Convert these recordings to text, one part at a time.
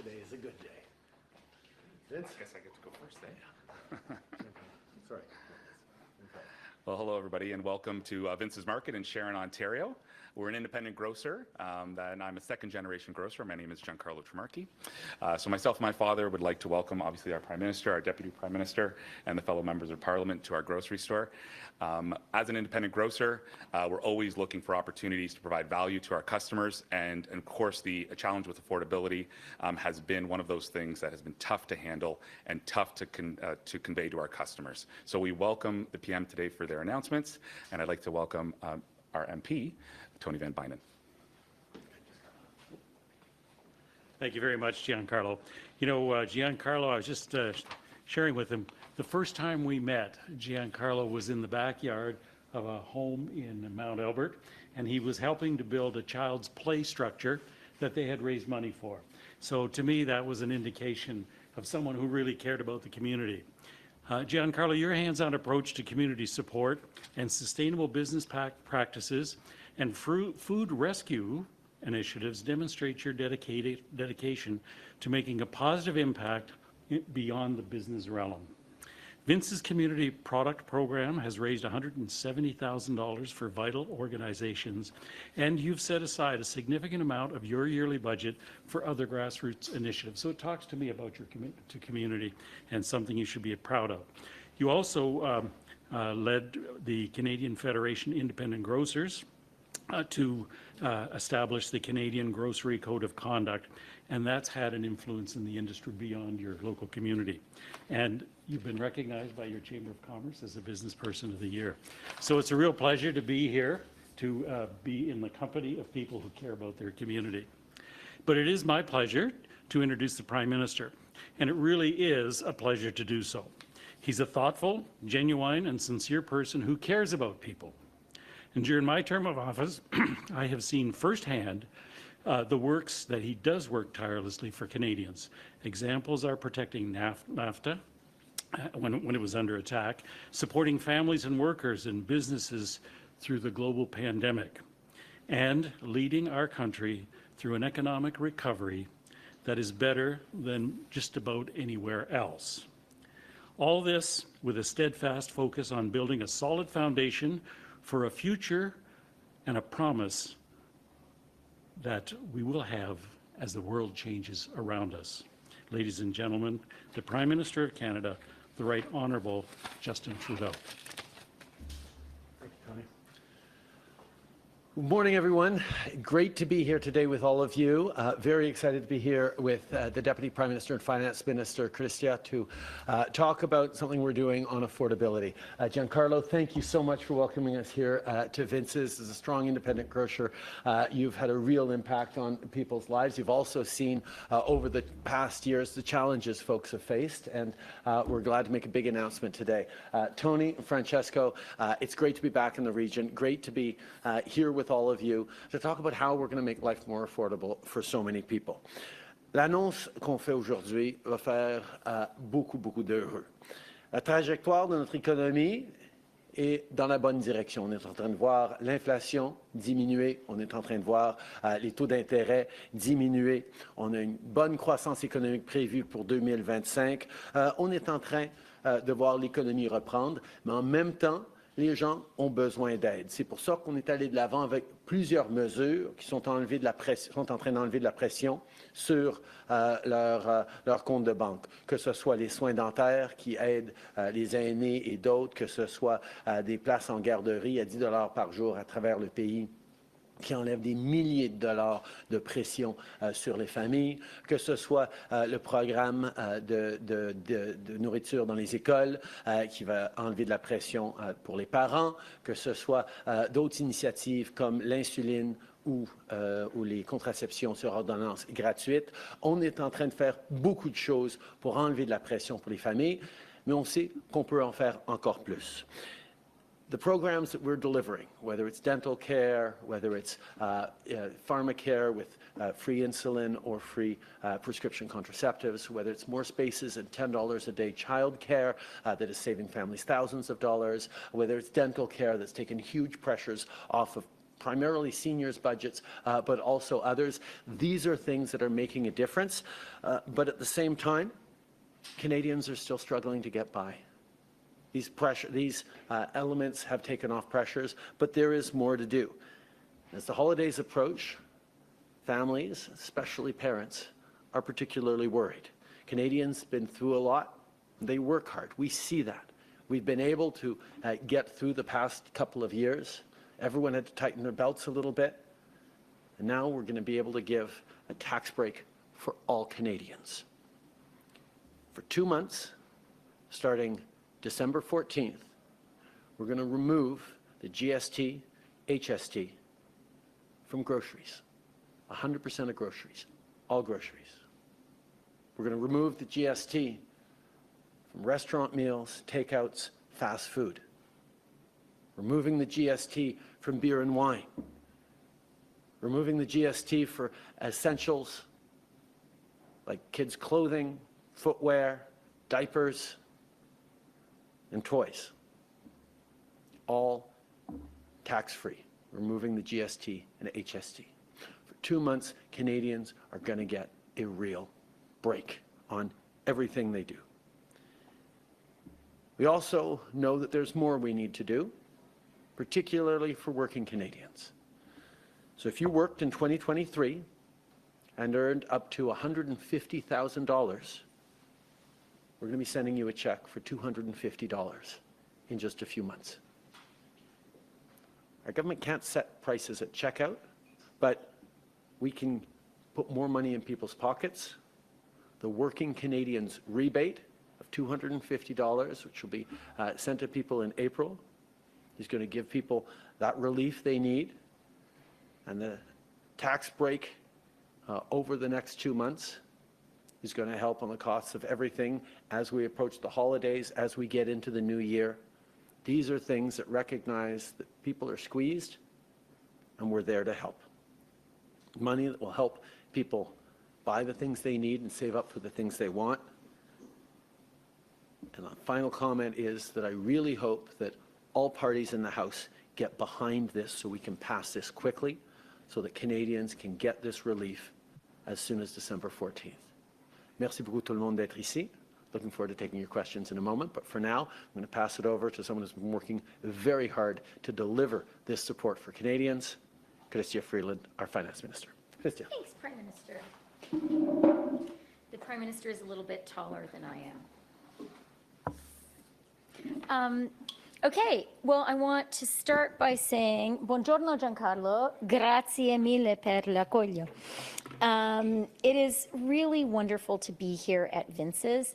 Today is a good day. Vince? I guess I get to go first, eh? Sorry. Well, hello everybody, and welcome to Vince's Market in Sharon, Ontario. We're an independent grocer, and I'm a second-generation grocer. My name is Giancarlo Tremarchi. So myself and my father would like to welcome, obviously, our Prime Minister, our Deputy Prime Minister, and the fellow members of Parliament to our grocery store. As an independent grocer, we're always looking for opportunities to provide value to our customers, and of course, the challenge with affordability has been one of those things that has been tough to handle and tough to convey to our customers. So we welcome the PM today for their announcements, and I'd like to welcome our MP, Tony Van Bynen. Thank you very much, Giancarlo. You know, Giancarlo, I was just sharing with him, the first time we met, Giancarlo was in the backyard of a home in Mount Albert, and he was helping to build a child's play structure that they had raised money for. So to me, that was an indication of someone who really cared about the community. Giancarlo, your hands-on approach to community support and sustainable business practices and food rescue initiatives demonstrate your dedication to making a positive impact beyond the business realm. Vince's community product program has raised $170,000 for vital organizations, and you've set aside a significant amount of your yearly budget for other grassroots initiatives. So it talks to me about your commitment to community and something you should be proud of. You also led the Canadian Federation Independent Grocers to establish the Canadian Grocery Code of Conduct, and that's had an influence in the industry beyond your local community. And you've been recognized by your Chamber of Commerce as a Business Person of the Year. So it's a real pleasure to be here, to be in the company of people who care about their community. But it is my pleasure to introduce the Prime Minister, and it really is a pleasure to do so. He's a thoughtful, genuine, and sincere person who cares about people. And during my term of office, I have seen firsthand the works that he does work tirelessly for Canadians. Examples are protecting NAFTA when it was under attack, supporting families and workers and businesses through the global pandemic, and leading our country through an economic recovery that is better than just about anywhere else. All this with a steadfast focus on building a solid foundation for a future and a promise that we will have as the world changes around us. Ladies and gentlemen, the Prime Minister of Canada, the Right Honourable Justin Trudeau. Thank you, Tony. Good morning, everyone. Great to be here today with all of you. Very excited to be here with the Deputy Prime Minister and Finance Minister, Chrystia, to talk about something we're doing on affordability. Giancarlo, thank you so much for welcoming us here to Vince's. As a strong independent grocer, you've had a real impact on people's lives. You've also seen over the past years the challenges folks have faced, and we're glad to make a big announcement today. Tony, Francesco, it's great to be back in the region. Great to be here with all of you to talk about how we're going to make life more affordable for so many people. L'annonce qu'on fait aujourd'hui va faire beaucoup d'heureux. La trajectoire de notre économie est dans la bonne direction. On est en train de voir l'inflation diminuer, on est en train de voir les taux d'intérêt diminuer. On a une bonne croissance économique prévue pour 2025. On est en train de voir l'économie reprendre, mais en même temps, les gens ont besoin d'aide. C'est pour ça qu'on est allé de l'avant avec plusieurs mesures qui sont en train d'enlever de la pression sur leur compte de banque, que ce soit les soins dentaires qui aident les aînés et d'autres, que ce soit des places en garderie à 10 $ par jour à travers le pays, qui enlève des milliers de dollars de pression sur les familles, que ce soit le programme de nourriture dans les écoles qui va enlever de la pression pour les parents, que ce soit d'autres initiatives comme l'insuline ou les contraceptions sur ordonnance gratuites. On est en train de faire beaucoup de choses pour enlever de la pression pour les familles, mais on sait qu'on peut en faire encore plus. The programs that we're delivering, whether it's dental care, whether it's pharmacare with free insulin or free prescription contraceptives, whether it's more spaces and $10 a day child care that is saving families thousands of dollars, whether it's dental care that's taken huge pressures off of primarily seniors' budgets, but also others. These are things that are making a difference. But at the same time, Canadians are still struggling to get by. These elements have taken off pressures, but there is more to do. As the holidays approach, families, especially parents, are particularly worried. Canadians have been through a lot. They work hard. We see that. We've been able to get through the past couple of years. Everyone had to tighten their belts a little bit. And now we're going to be able to give a tax break for all Canadians. For 2 months, starting December 14th, we're going to remove the GST, HST from groceries, 100% of groceries, all groceries. We're going to remove the GST from restaurant meals, takeouts, fast food. Removing the GST from beer and wine. Removing the GST for essentials like kids' clothing, footwear, diapers, and toys. All tax-free, removing the GST and HST. For 2 months, Canadians are going to get a real break on everything they do. We also know that there's more we need to do, particularly for working Canadians. So if you worked in 2023 and earned up to $150,000, we're going to be sending you a check for $250 in just a few months. Our government can't set prices at checkout, but we can put more money in people's pockets. The Working Canadians rebate of $250, which will be sent to people in April, is going to give people that relief they need. And the tax break over the next 2 months is going to help on the costs of everything as we approach the holidays, as we get into the new year. These are things that recognize that people are squeezed, and we're there to help. Money that will help people buy the things they need and save up for the things they want. And the final comment is that I really hope that all parties in the House get behind this so we can pass this quickly, so that Canadians can get this relief as soon as December 14th. Merci beaucoup tout le monde d'être ici. Looking forward to taking your questions in a moment, but for now, I'm going to pass it over to someone who's been working very hard to deliver this support for Canadians, Chrystia Freeland, our Finance Minister. Chrystia. Thanks, Prime Minister. The Prime Minister is a little bit taller than I am. Okay, well, I want to start by saying, buongiorno Giancarlo, grazie mille per l'accoglio. It is really wonderful to be here at Vince's,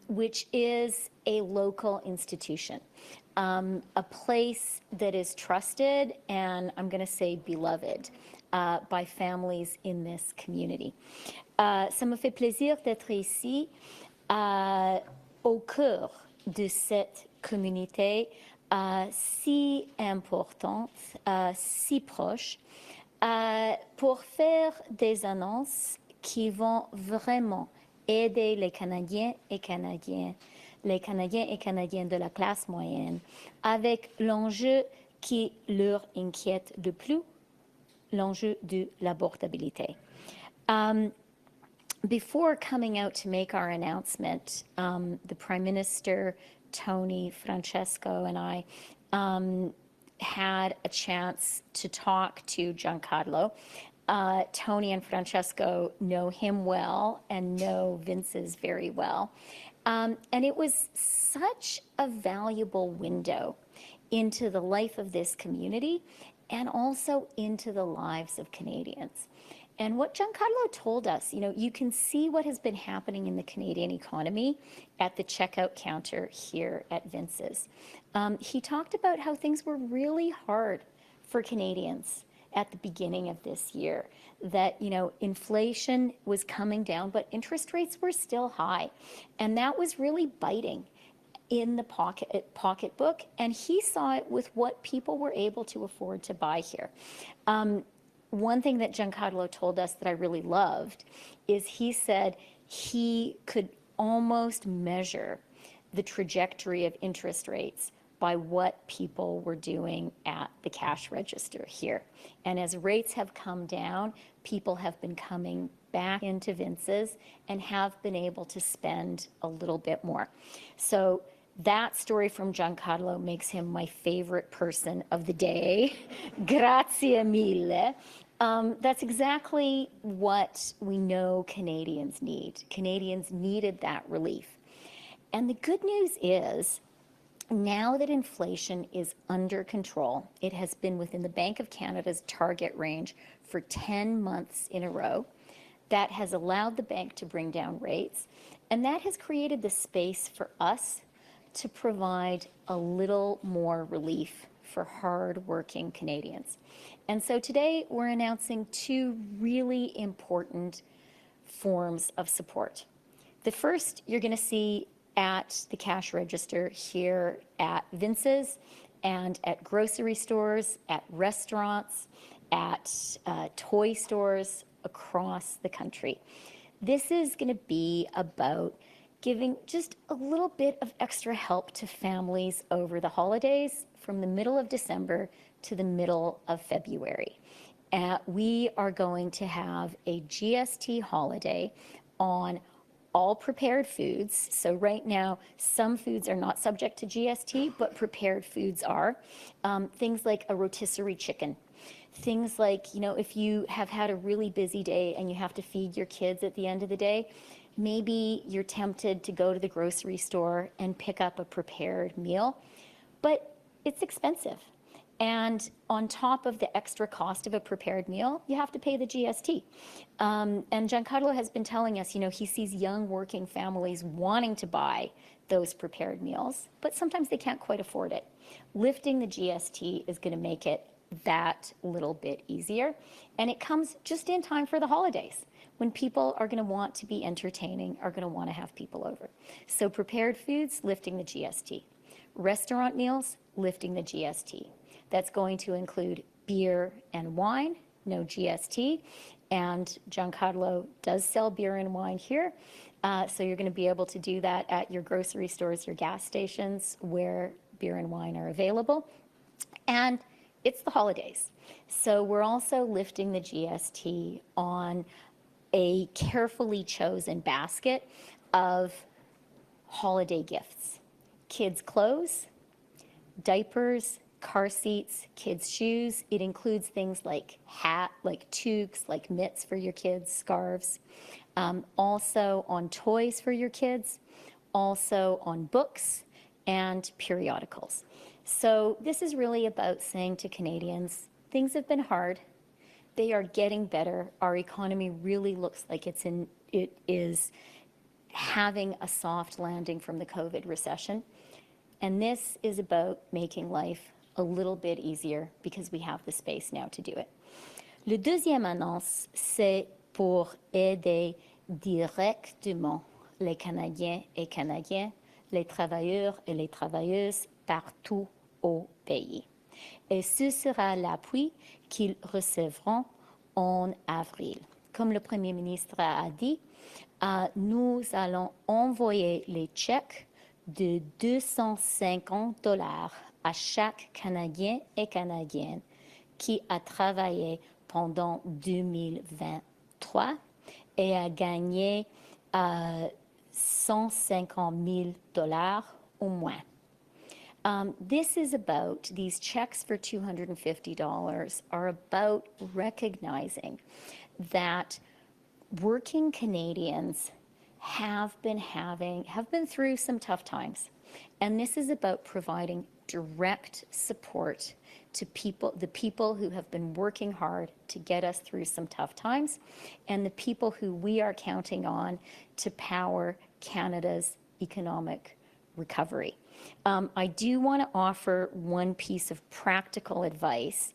which is a local institution, a place that is trusted and I'm going to say beloved by families in this community. Ça me fait plaisir d'être ici au cœur de cette communauté si importante, si proche, pour faire des annonces qui vont vraiment aider les Canadiens et Canadiennes de la classe moyenne avec l'enjeu qui leur inquiète le plus, l'enjeu de l'abordabilité. Before coming out to make our announcement, the Prime Minister, Tony, Francesco, and I had a chance to talk to Giancarlo. Tony and Francesco know him well and know Vince's very well. And it was such a valuable window into the life of this community and also into the lives of Canadians. And what Giancarlo told us, you know, you can see what has been happening in the Canadian economy at the checkout counter here at Vince's. He talked about how things were really hard for Canadians at the beginning of this year, that, you know, inflation was coming down, but interest rates were still high. And that was really biting in the pocketbook. And he saw it with what people were able to afford to buy here. One thing that Giancarlo told us that I really loved is he said he could almost measure the trajectory of interest rates by what people were doing at the cash register here. And as rates have come down, people have been coming back into Vince's and have been able to spend a little bit more. So that story from Giancarlo makes him my favorite person of the day. Grazie mille. That's exactly what we know Canadians need. Canadians needed that relief. And the good news is, now that inflation is under control, it has been within the Bank of Canada's target range for 10 months in a row. That has allowed the bank to bring down rates, and that has created the space for us to provide a little more relief for hard-working Canadians. And so today we're announcing two really important forms of support. The first you're going to see at the cash register here at Vince's and at grocery stores, at restaurants, at toy stores across the country. This is going to be about giving just a little bit of extra help to families over the holidays from the middle of December to the middle of February. We are going to have a GST holiday on all prepared foods. So right now, some foods are not subject to GST, but prepared foods are. Things like a rotisserie chicken. Things like, you know, if you have had a really busy day and you have to feed your kids at the end of the day, maybe you're tempted to go to the grocery store and pick up a prepared meal, but it's expensive. And on top of the extra cost of a prepared meal, you have to pay the GST. And Giancarlo has been telling us, you know, he sees young working families wanting to buy those prepared meals, but sometimes they can't quite afford it. Lifting the GST is going to make it that little bit easier. And it comes just in time for the holidays, when people are going to want to be entertaining, are going to want to have people over. So prepared foods, lifting the GST. Restaurant meals, lifting the GST. That's going to include beer and wine, no GST. And Giancarlo does sell beer and wine here. So you're going to be able to do that at your grocery stores, your gas stations, where beer and wine are available. And it's the holidays. So we're also lifting the GST on a carefully chosen basket of holiday gifts. Kids' clothes, diapers, car seats, kids' shoes. It includes things like like toques, like mitts for your kids, scarves. Also on toys for your kids, also on books and periodicals. So this is really about saying to Canadians, things have been hard. They are getting better. Our economy really looks like it is having a soft landing from the COVID recession. And this is about making life a little bit easier because we have the space now to do it. Le deuxième annonce, c'est pour aider directement les Canadiens et Canadiennes, les travailleurs et les travailleuses partout au pays. Et ce sera l'appui qu'ils recevront en avril. Comme le Premier ministre a dit, nous allons envoyer les chèques de $250 à chaque Canadien et Canadienne qui a travaillé pendant 2023 et a gagné $150,000 au moins. These checks for $250 are about recognizing that working Canadians have been through some tough times. And this is about providing direct support to the people who have been working hard to get us through some tough times, and the people who we are counting on to power Canada's economic recovery. I do want to offer one piece of practical advice.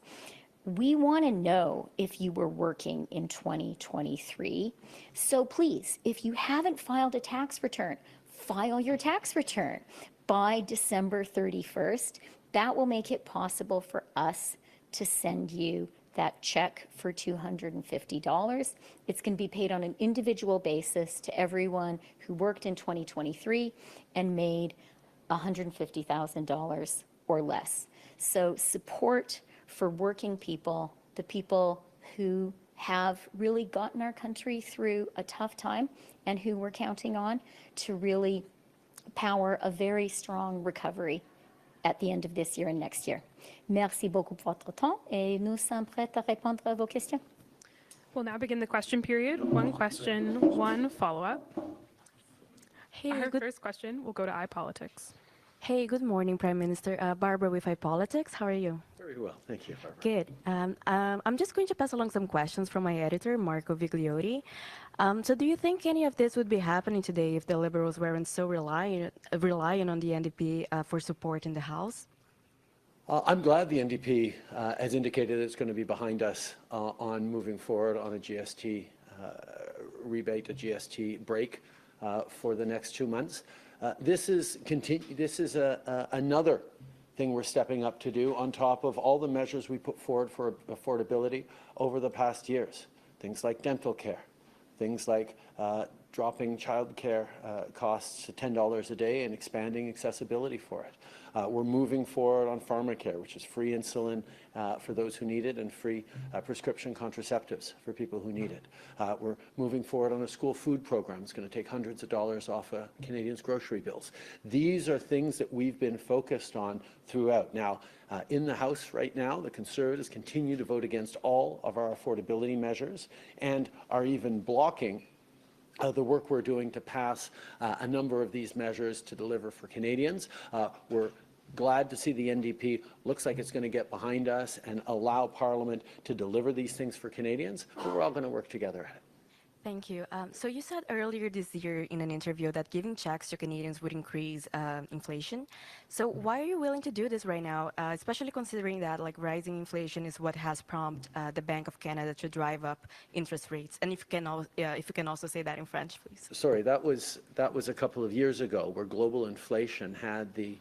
We want to know if you were working in 2023. So please, if you haven't filed a tax return, file your tax return by December 31st. That will make it possible for us to send you that check for $250. It's going to be paid on an individual basis to everyone who worked in 2023 and made $150,000 or less. So support for working people, the people who have really gotten our country through a tough time and who we're counting on to really power a very strong recovery at the end of this year and next year. Merci beaucoup pour votre temps et nous sommes prêts à répondre à vos questions. We'll now begin the question period. One question, one follow-up. Hey, Our first question will go to iPolitics. Hey, good morning, Prime Minister. Barbara with iPolitics. How are you? Very well, thank you, Barbara. Good. I'm just going to pass along some questions from my editor, Marco Vigliotti. So do you think any of this would be happening today if the Liberals weren't so reliant on the NDP for support in the House? I'm glad the NDP has indicated it's going to be behind us on moving forward on a GST rebate, a GST break for the next 2 months. This is another thing we're stepping up to do on top of all the measures we put forward for affordability over the past years. Things like dental care, things like dropping child care costs to $10 a day and expanding accessibility for it. We're moving forward on pharmacare, which is free insulin for those who need it and free prescription contraceptives for people who need it. We're moving forward on a school food program. It's going to take hundreds of dollars off Canadians' grocery bills. These are things that we've been focused on throughout. Now, in the House right now, the Conservatives continue to vote against all of our affordability measures and are even blocking the work we're doing to pass a number of these measures to deliver for Canadians. We're glad to see the NDP looks like it's going to get behind us and allow Parliament to deliver these things for Canadians, but we're all going to work together at it. Thank you. So you said earlier this year in an interview that giving checks to Canadians would increase inflation. So why are you willing to do this right now, especially considering that rising inflation is what has prompted the Bank of Canada to drive up interest rates? And if you can also say that in French, please. Sorry, that was a couple of years ago where global inflation had the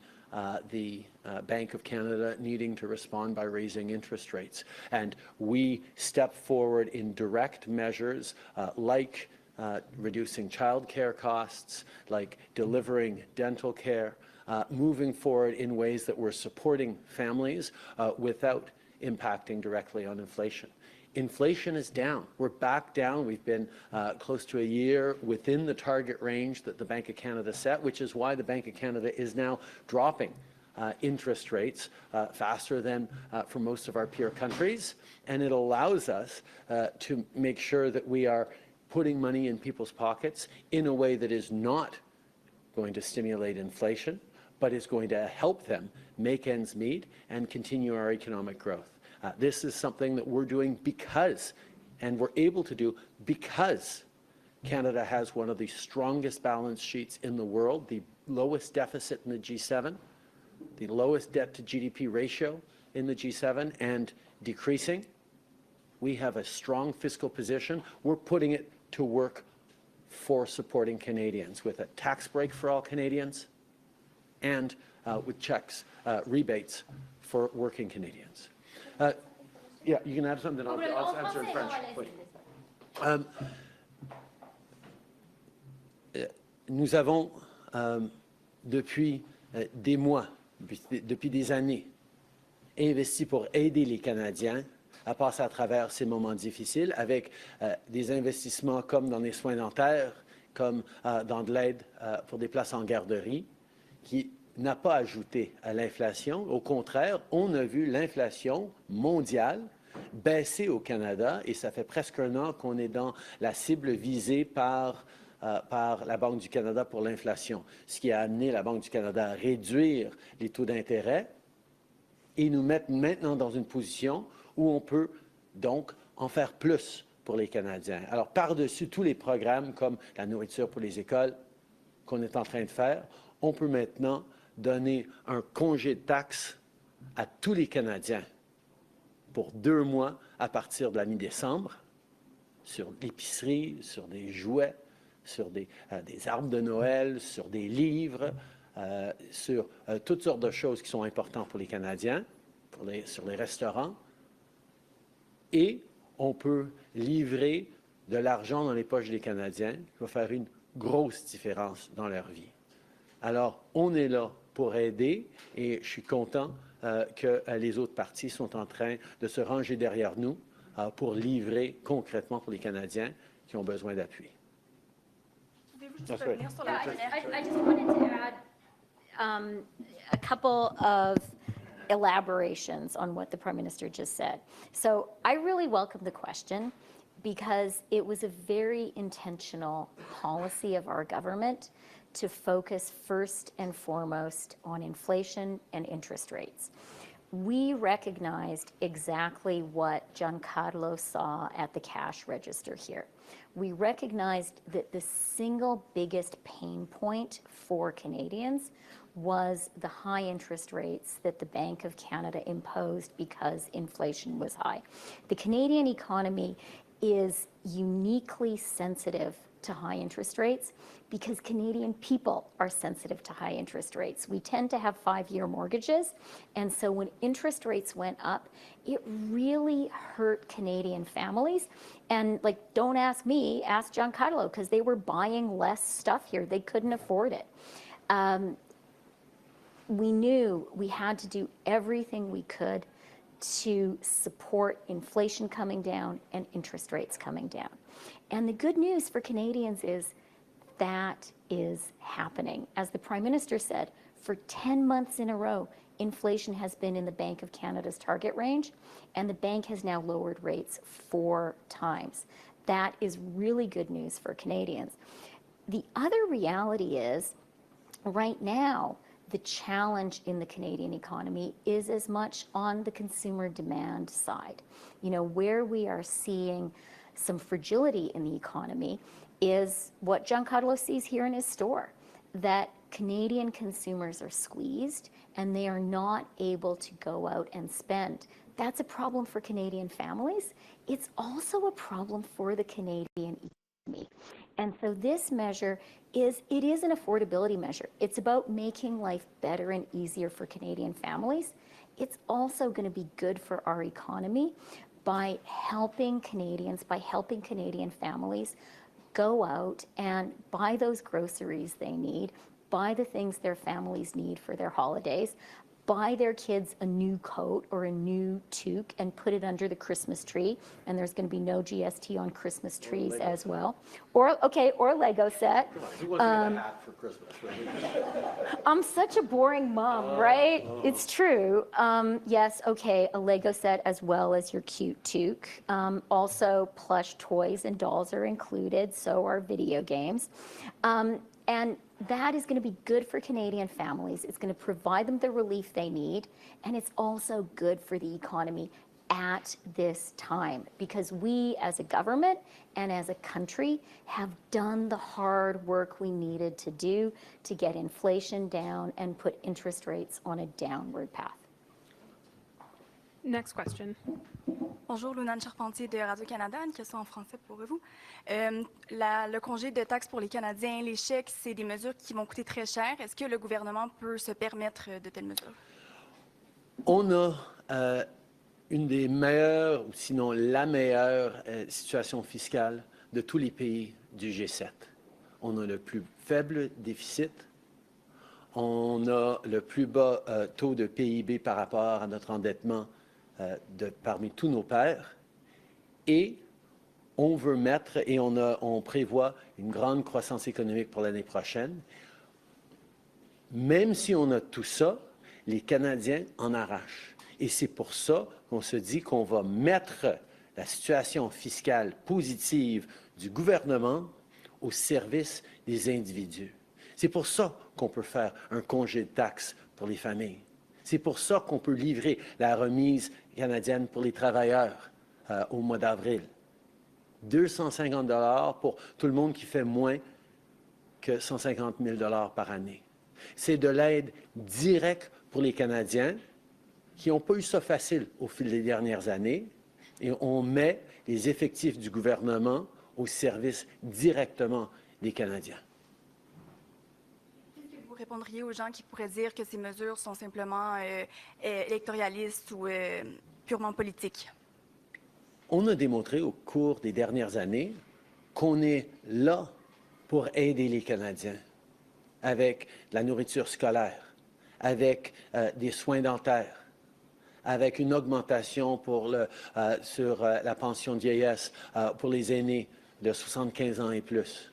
Bank of Canada needing to respond by raising interest rates. And we stepped forward in direct measures like reducing child care costs, like delivering dental care, moving forward in ways that we're supporting families without impacting directly on inflation. Inflation is down. We're back down. We've been close to a year within the target range that the Bank of Canada set, which is why the Bank of Canada is now dropping interest rates faster than for most of our peer countries. And it allows us to make sure that we are putting money in people's pockets in a way that is not going to stimulate inflation, but is going to help them make ends meet and continue our economic growth. This is something that we're doing because, and we're able to do because Canada has one of the strongest balance sheets in the world, the lowest deficit in the G7, the lowest debt to GDP ratio in the G7 and decreasing. We have a strong fiscal position. We're putting it to work for supporting Canadians with a tax break for all Canadians and with checks, rebates for working Canadians. Yeah, you can add something. I'll answer in French. Nous avons, depuis des mois, depuis des années, investi pour aider les Canadiens à passer à travers ces moments difficiles avec des investissements comme dans les soins dentaires, comme dans de l'aide pour des places en garderie, qui n'a pas ajouté à l'inflation. Au contraire, on a vu l'inflation mondiale baisser au Canada et ça fait presque un an qu'on est dans la cible visée par la Banque du Canada pour l'inflation, ce qui a amené la Banque du Canada à réduire les taux d'intérêt et nous mettre maintenant dans une position où on peut donc en faire plus pour les Canadiens. Alors, par-dessus tous les programmes comme la nourriture pour les écoles qu'on est en train de faire, on peut maintenant donner un congé de taxes à tous les Canadiens pour 2 mois à partir de la mi-décembre sur l'épicerie, sur des jouets, sur des arbres de Noël, sur des livres, sur toutes sortes de choses qui sont importantes pour les Canadiens, sur les restaurants. Et on peut livrer de l'argent dans les poches des Canadiens qui va faire une grosse différence dans leur vie. Alors, on est là pour aider et je suis content que les autres partis sont en train de se ranger derrière nous pour livrer concrètement pour les Canadiens qui ont besoin d'appui. That's right. I just wanted to add a couple of elaborations on what the Prime Minister just said. So I really welcome the question because it was a very intentional policy of our government to focus first and foremost on inflation and interest rates. We recognized exactly what Giancarlo saw at the cash register here. We recognized that the single biggest pain point for Canadians was the high interest rates that the Bank of Canada imposed because inflation was high. The Canadian economy is uniquely sensitive to high interest rates because Canadian people are sensitive to high interest rates. We tend to have 5-year mortgages, and so when interest rates went up, it really hurt Canadian families. And like, don't ask me, ask Giancarlo, because they were buying less stuff here. They couldn't afford it. We knew we had to do everything we could to support inflation coming down and interest rates coming down. And the good news for Canadians is that is happening. As the Prime Minister said, for 10 months in a row, inflation has been in the Bank of Canada's target range, and the bank has now lowered rates 4 times. That is really good news for Canadians. The other reality is, right now, the challenge in the Canadian economy is as much on the consumer demand side. You know, where we are seeing some fragility in the economy is what Giancarlo sees here in his store, that Canadian consumers are squeezed and they are not able to go out and spend. That's a problem for Canadian families. It's also a problem for the Canadian economy. And so this measure is an affordability measure. It's about making life better and easier for Canadian families. It's also going to be good for our economy by helping Canadians, by helping Canadian families go out and buy those groceries they need, buy the things their families need for their holidays, buy their kids a new coat or a new toque and put it under the Christmas tree. And there's going to be no GST on Christmas trees as well. Or a Lego set. Who wants to get a hat for Christmas? I'm such a boring mom, right? It's true. Yes, okay, a Lego set as well as your cute toque. Also, plush toys and dolls are included, so are video games. And that is going to be good for Canadian families. It's going to provide them the relief they need, and it's also good for the economy at this time, because we as a government and as a country have done the hard work we needed to do to get inflation down and put interest rates on a downward path. Next question. Bonjour, Lunane Charpentier de Radio-Canada. Une question en français pour vous. Le congé de taxes pour les Canadiens, les chèques, c'est des mesures qui vont coûter très cher. Est-ce que le gouvernement peut se permettre de telles mesures? On a une des meilleures, ou sinon la meilleure situation fiscale de tous les pays du G7. On a le plus faible déficit. On a le plus bas taux de PIB par rapport à notre endettement parmi tous nos pairs. Et on veut mettre, et on prévoit une grande croissance économique pour l'année prochaine. Même si on a tout ça, les Canadiens en arrachent. Et c'est pour ça qu'on se dit qu'on va mettre la situation fiscale positive du gouvernement au service des individus. C'est pour ça qu'on peut faire un congé de taxes pour les familles. C'est pour ça qu'on peut livrer la remise canadienne pour les travailleurs au mois d'avril. 250 $ pour tout le monde qui fait moins que 150 000 $ par année. C'est de l'aide directe pour les Canadiens qui n'ont pas eu ça facile au fil des dernières années, et on met les effectifs du gouvernement au service directement des Canadiens. Qu'est-ce que vous répondriez aux gens qui pourraient dire que ces mesures sont simplement électoralistes ou purement politiques? On a démontré au cours des dernières années qu'on est là pour aider les Canadiens avec la nourriture scolaire, avec des soins dentaires, avec une augmentation sur la pension de vieillesse pour les aînés de 75 ans et plus.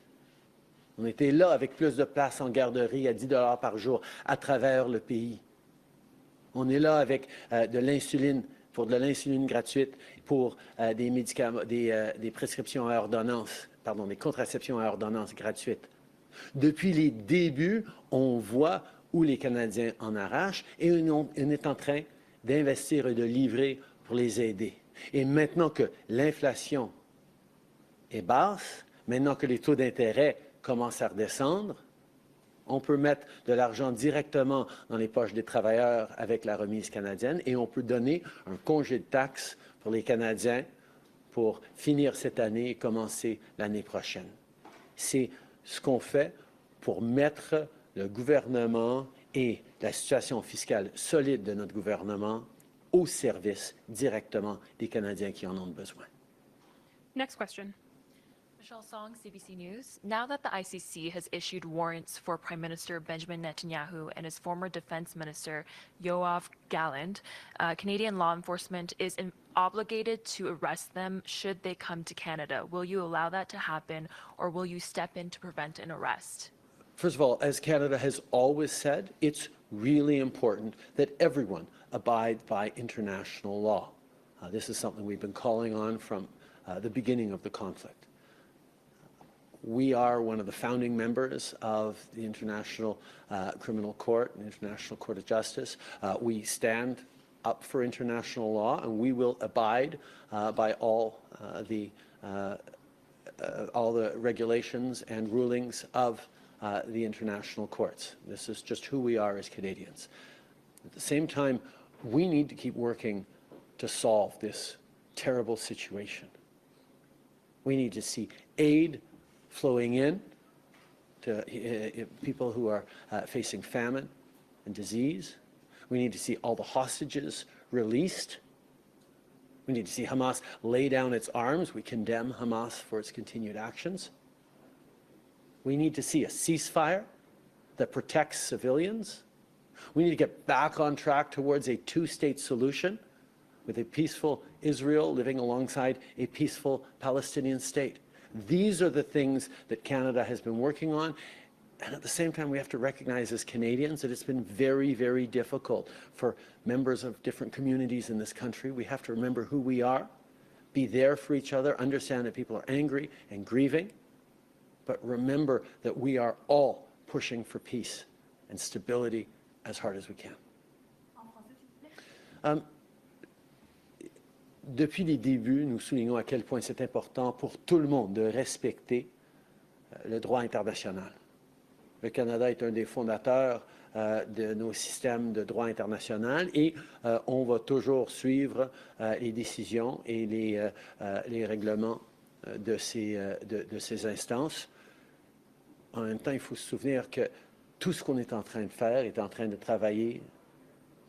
On était là avec plus de places en garderie à 10 $ par jour à travers le pays. On est là avec de l'insuline, pour de l'insuline gratuite, pour des médicaments, des prescriptions à ordonnance, pardon, des contraceptions à ordonnance gratuites. Depuis les débuts, on voit où les Canadiens en arrachent et on est en train d'investir et de livrer pour les aider. Et maintenant que l'inflation est basse, maintenant que les taux d'intérêt commencent à redescendre, on peut mettre de l'argent directement dans les poches des travailleurs avec la remise canadienne et on peut donner un congé de taxes pour les Canadiens pour finir cette année et commencer l'année prochaine. C'est ce qu'on fait pour mettre le gouvernement et la situation fiscale solide de notre gouvernement au service directement des Canadiens qui en ont besoin. Next question. Michelle Song, CBC News. Now that the ICC has issued warrants for Prime Minister Benjamin Netanyahu and his former Defense Minister Yoav Gallant, Canadian law enforcement is obligated to arrest them should they come to Canada. Will you allow that to happen, or will you step in to prevent an arrest? First of all, as Canada has always said, it's really important that everyone abide by international law. This is something we've been calling on from the beginning of the conflict. We are one of the founding members of the International Criminal Court, the International Court of Justice. We stand up for international law, and we will abide by all the regulations and rulings of the international courts. This is just who we are as Canadians. At the same time, we need to keep working to solve this terrible situation. We need to see aid flowing in to people who are facing famine and disease. We need to see all the hostages released. We need to see Hamas lay down its arms. We condemn Hamas for its continued actions. We need to see a ceasefire that protects civilians. We need to get back on track towards a two-state solution with a peaceful Israel living alongside a peaceful Palestinian state. These are the things that Canada has been working on. And at the same time, we have to recognize as Canadians that it's been very, very difficult for members of different communities in this country. We have to remember who we are, be there for each other, understand that people are angry and grieving, but remember that we are all pushing for peace and stability as hard as we can. Depuis les débuts, nous soulignons à quel point c'est important pour tout le monde de respecter le droit international. Le Canada est un des fondateurs de nos systèmes de droit international et on va toujours suivre les décisions et les règlements de ces instances. En même temps, il faut se souvenir que tout ce qu'on est en train de faire est en train de travailler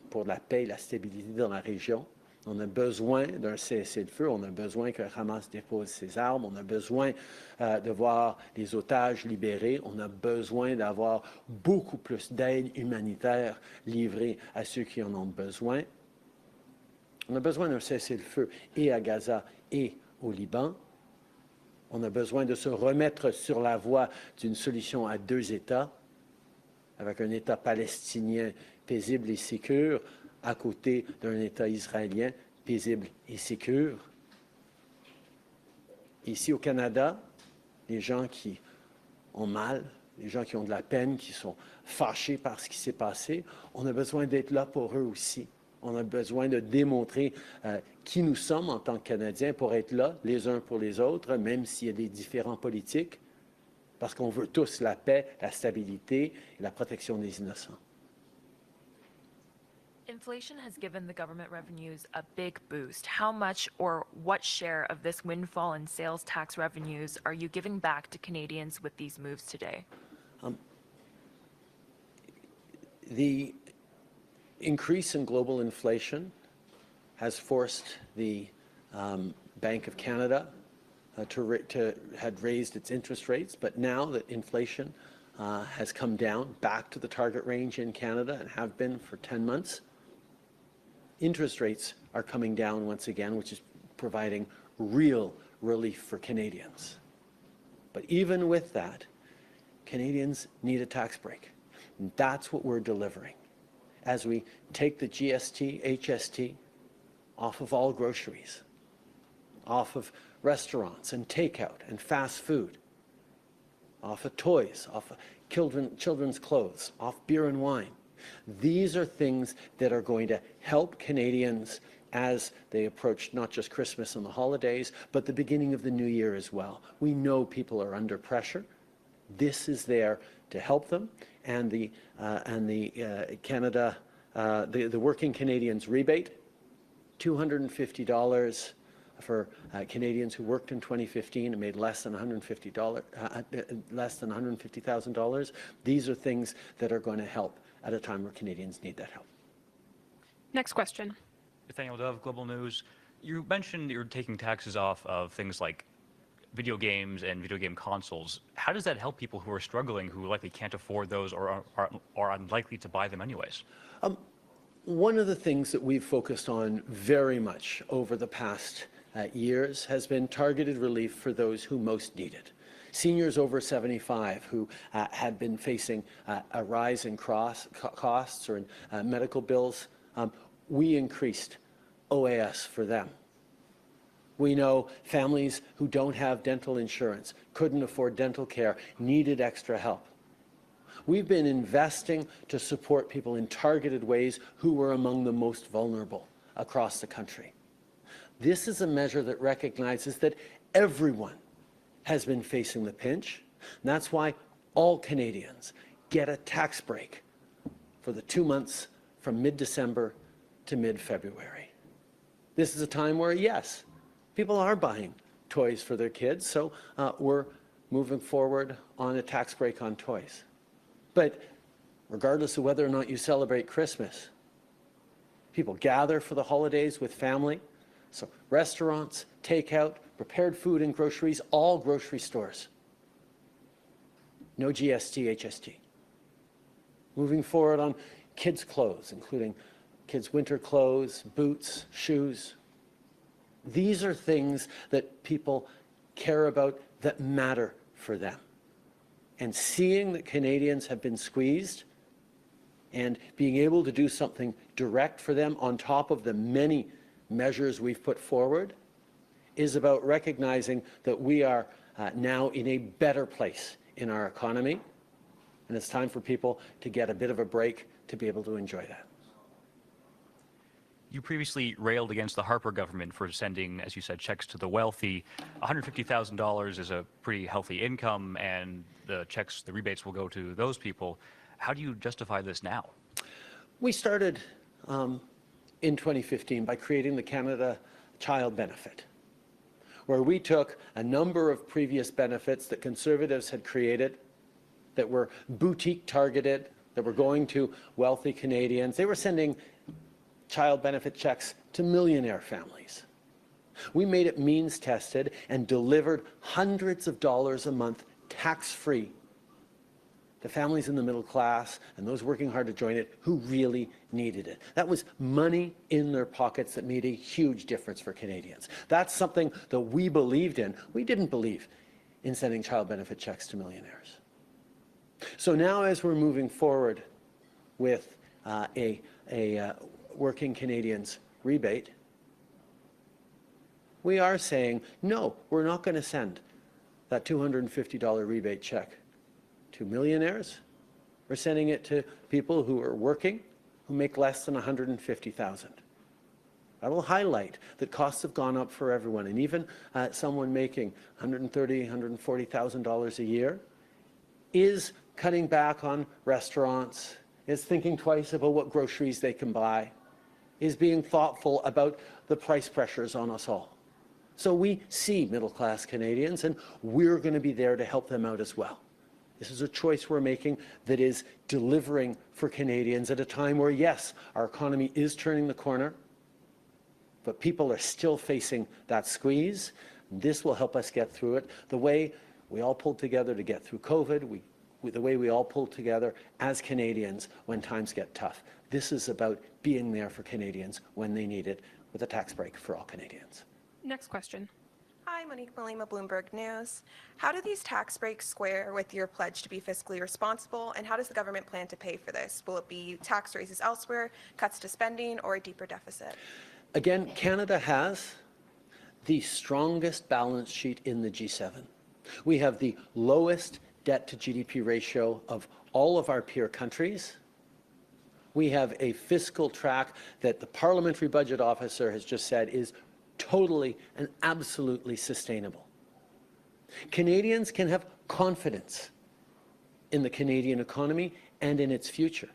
pour la paix et la stabilité dans la région. On a besoin d'un cessez-le-feu, on a besoin que Hamas dépose ses armes, on a besoin de voir les otages libérés, on a besoin d'avoir beaucoup plus d'aide humanitaire livrée à ceux qui en ont besoin. On a besoin d'un cessez-le-feu et à Gaza et au Liban. On a besoin de se remettre sur la voie d'une solution à deux États, avec un État palestinien paisible et sécure, à côté d'un État israélien paisible et sécure. Ici au Canada, les gens qui ont mal, les gens qui ont de la peine, qui sont fâchés par ce qui s'est passé, on a besoin d'être là pour eux aussi. On a besoin de démontrer qui nous sommes en tant que Canadiens pour être là les uns pour les autres, même s'il y a des différends politiques, parce qu'on veut tous la paix, la stabilité et la protection des innocents. Inflation has given the government revenues a big boost. How much or what share of this windfall in sales tax revenues are you giving back to Canadians with these moves today? The increase in global inflation has forced the Bank of Canada had raised its interest rates, but now that inflation has come down back to the target range in Canada and have been for 10 months. Interest rates are coming down once again, which is providing real relief for Canadians. But even with that, Canadians need a tax break. And that's what we're delivering. As we take the GST, HST off of all groceries, off of restaurants and takeout and fast food, off of toys, off of children's clothes, off beer and wine. These are things that are going to help Canadians as they approach not just Christmas and the holidays, but the beginning of the new year as well. We know people are under pressure. This is there to help them, and the Working Canadians rebate, $250 for Canadians who worked in 2015 and made less than $150,000. These are things that are going to help at a time where Canadians need that help. Next question. Nathaniel Dove, Global News. You mentioned you're taking taxes off of things like video games and video game consoles. How does that help people who are struggling, who likely can't afford those or are unlikely to buy them anyways? One of the things that we've focused on very much over the past years has been targeted relief for those who most need it. Seniors over 75 who had been facing a rise in costs or in medical bills, we increased OAS for them. We know families who don't have dental insurance, couldn't afford dental care, needed extra help. We've been investing to support people in targeted ways who were among the most vulnerable across the country. This is a measure that recognizes that everyone has been facing the pinch, and that's why all Canadians get a tax break for the 2 months from mid-December to mid-February. This is a time where, yes, people are buying toys for their kids, so we're moving forward on a tax break on toys. But regardless of whether or not you celebrate Christmas, people gather for the holidays with family. So restaurants, takeout, prepared food and groceries, all grocery stores. No GST, HST. Moving forward on kids' clothes, including kids' winter clothes, boots, shoes. These are things that people care about that matter for them. And seeing that Canadians have been squeezed and being able to do something direct for them on top of the many measures we've put forward is about recognizing that we are now in a better place in our economy, and it's time for people to get a bit of a break to be able to enjoy that. You previously railed against the Harper government for sending, as you said, checks to the wealthy. $150,000 is a pretty healthy income, and the checks, the rebates will go to those people. How do you justify this now? We started in 2015 by creating the Canada Child Benefit, where we took a number of previous benefits that Conservatives had created that were boutique targeted, that were going to wealthy Canadians. They were sending child benefit checks to millionaire families. We made it means tested and delivered hundreds of dollars a month tax-free to families in the middle class and those working hard to join it who really needed it. That was money in their pockets that made a huge difference for Canadians. That's something that we believed in. We didn't believe in sending child benefit checks to millionaires. So now as we're moving forward with a Working Canadians rebate, we are saying, no, we're not going to send that $250 rebate check to millionaires. We're sending it to people who are working, who make less than $150,000. I will highlight that costs have gone up for everyone, and even someone making $130,000, $140,000 a year is cutting back on restaurants, is thinking twice about what groceries they can buy, is being thoughtful about the price pressures on us all. So we see middle-class Canadians, and we're going to be there to help them out as well. This is a choice we're making that is delivering for Canadians at a time where, yes, our economy is turning the corner, but people are still facing that squeeze. This will help us get through it the way we all pulled together to get through COVID. We the way we all pull together as Canadians when times get tough. This is about being there for Canadians when they need it with a tax break for all Canadians. Next question. Hi, Monique Malima, Bloomberg News. How do these tax breaks square with your pledge to be fiscally responsible, and how does the government plan to pay for this? Will it be tax raises elsewhere, cuts to spending, or a deeper deficit? Again, Canada has the strongest balance sheet in the G7. We have the lowest debt to GDP ratio of all of our peer countries. We have a fiscal track that the Parliamentary Budget Officer has just said is totally and absolutely sustainable. Canadians can have confidence in the Canadian economy and in its future,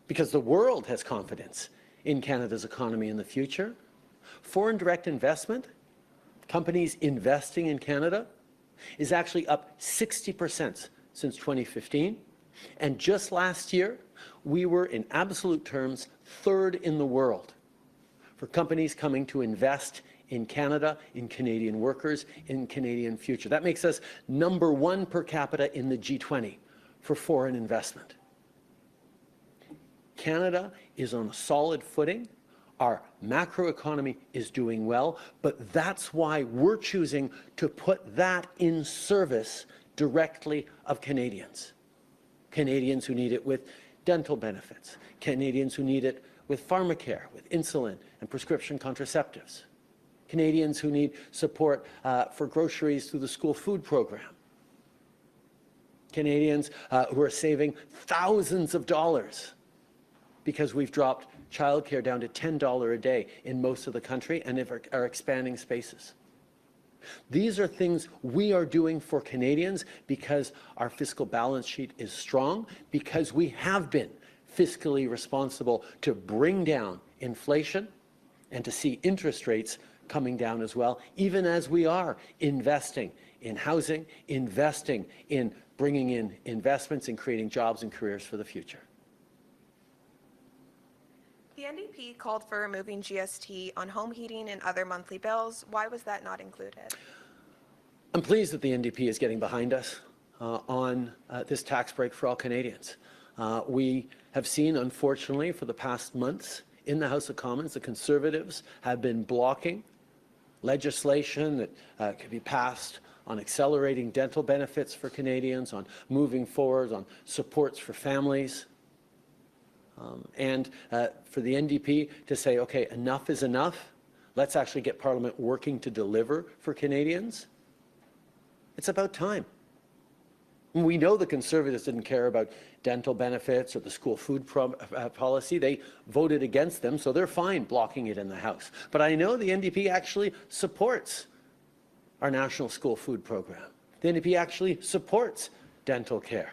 because the world has confidence in Canada's economy in the future. Foreign direct investment, companies investing in Canada, is actually up 60% since 2015. And just last year, we were in absolute terms third in the world for companies coming to invest in Canada, in Canadian workers, in Canadian future. That makes us #1 per capita in the G20 for foreign investment. Canada is on a solid footing. Our macroeconomy is doing well, but that's why we're choosing to put that in service directly of Canadians. Canadians who need it with dental benefits, Canadians who need it with pharmacare, with insulin and prescription contraceptives, Canadians who need support for groceries through the school food program, Canadians who are saving thousands of dollars because we've dropped childcare down to $10 a day in most of the country and are expanding spaces. These are things we are doing for Canadians because our fiscal balance sheet is strong, because we have been fiscally responsible to bring down inflation and to see interest rates coming down as well, even as we are investing in housing, investing in bringing in investments and creating jobs and careers for the future. The NDP called for removing GST on home heating and other monthly bills. Why was that not included? I'm pleased that the NDP is getting behind us on this tax break for all Canadians. We have seen, unfortunately, for the past months in the House of Commons, the Conservatives have been blocking legislation that could be passed on accelerating dental benefits for Canadians, on moving forward, on supports for families. And for the NDP to say, okay, enough is enough, let's actually get Parliament working to deliver for Canadians. It's about time. We know the Conservatives didn't care about dental benefits or the school food policy. They voted against them, so they're fine blocking it in the House. But I know the NDP actually supports our national school food program. The NDP actually supports dental care.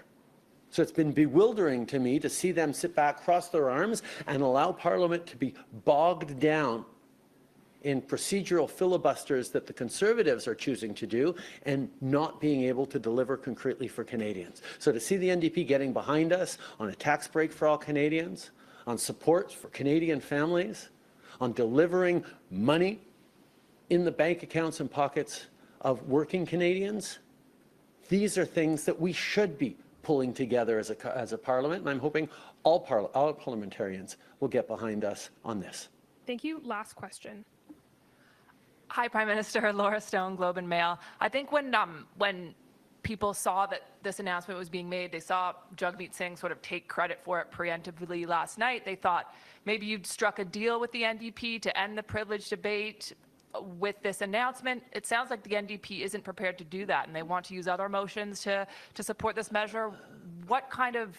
So it's been bewildering to me to see them sit back, cross their arms, and allow Parliament to be bogged down in procedural filibusters that the Conservatives are choosing to do and not being able to deliver concretely for Canadians. So to see the NDP getting behind us on a tax break for all Canadians, on support for Canadian families, on delivering money in the bank accounts and pockets of working Canadians, these are things that we should be pulling together as a Parliament, and I'm hoping all parliamentarians will get behind us on this. Thank you. Last question. Hi, Prime Minister. Laura Stone, Globe and Mail. I think when people saw that this announcement was being made, they saw Jagmeet Singh sort of take credit for it preemptively last night. They thought maybe you'd struck a deal with the NDP to end the privilege debate with this announcement. It sounds like the NDP isn't prepared to do that, and they want to use other motions to support this measure. What kind of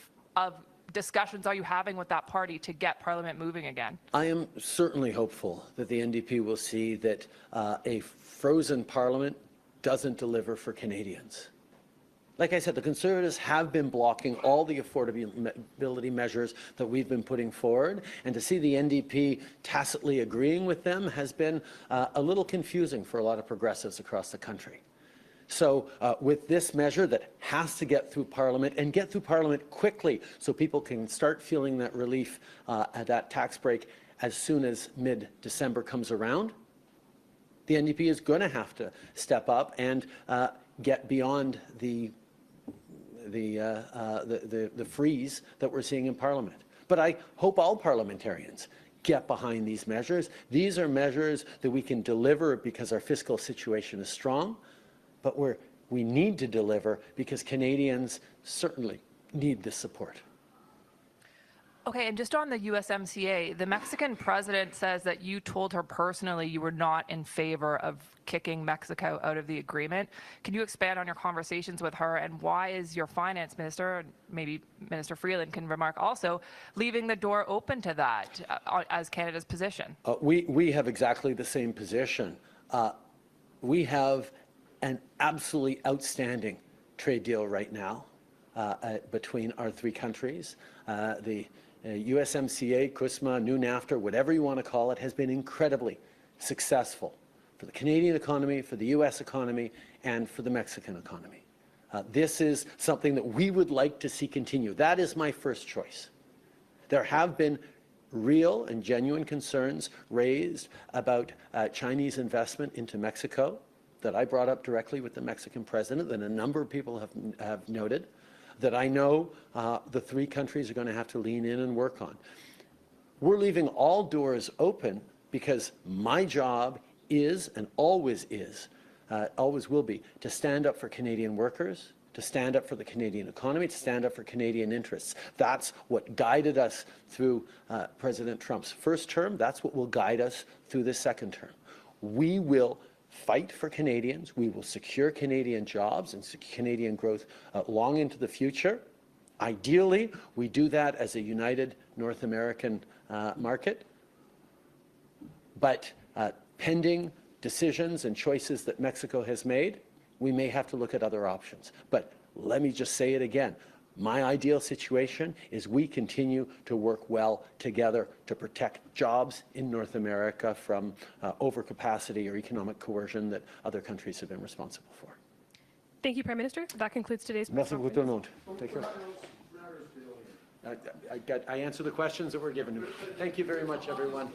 discussions are you having with that party to get Parliament moving again? I am certainly hopeful that the NDP will see that a frozen Parliament doesn't deliver for Canadians. Like I said, the Conservatives have been blocking all the affordability measures that we've been putting forward, and to see the NDP tacitly agreeing with them has been a little confusing for a lot of progressives across the country. So with this measure that has to get through Parliament and get through Parliament quickly so people can start feeling that relief at that tax break as soon as mid-December comes around, the NDP is going to have to step up and get beyond the the freeze that we're seeing in Parliament. But I hope all parliamentarians get behind these measures. These are measures that we can deliver because our fiscal situation is strong, but we need to deliver because Canadians certainly need this support. Okay, and just on the USMCA, the Mexican president says that you told her personally you were not in favor of kicking Mexico out of the agreement. Can you expand on your conversations with her, and why is your finance minister, and maybe Minister Freeland can remark also, leaving the door open to that as Canada's position? We have exactly the same position. We have an absolutely outstanding trade deal right now between our three countries. The USMCA, CUSMA, new NAFTA, whatever you want to call it, has been incredibly successful for the Canadian economy, for the US economy, and for the Mexican economy. This is something that we would like to see continue. That is my first choice. There have been real and genuine concerns raised about Chinese investment into Mexico that I brought up directly with the Mexican president, that a number of people have noted, that I know the three countries are going to have to lean in and work on. We're leaving all doors open because my job is and always will be, to stand up for Canadian workers, to stand up for the Canadian economy, to stand up for Canadian interests. That's what guided us through President Trump's first term. That's what will guide us through this second term. We will fight for Canadians. We will secure Canadian jobs and Canadian growth long into the future. Ideally, we do that as a united North American market. But pending decisions and choices that Mexico has made, we may have to look at other options. But let me just say it again. My ideal situation is we continue to work well together to protect jobs in North America from overcapacity or economic coercion that other countries have been responsible for. Thank you, Prime Minister. That concludes today's press Merci conference. beaucoup, tout le monde. Take care. I answer the questions that were given to me. Thank you very much, everyone.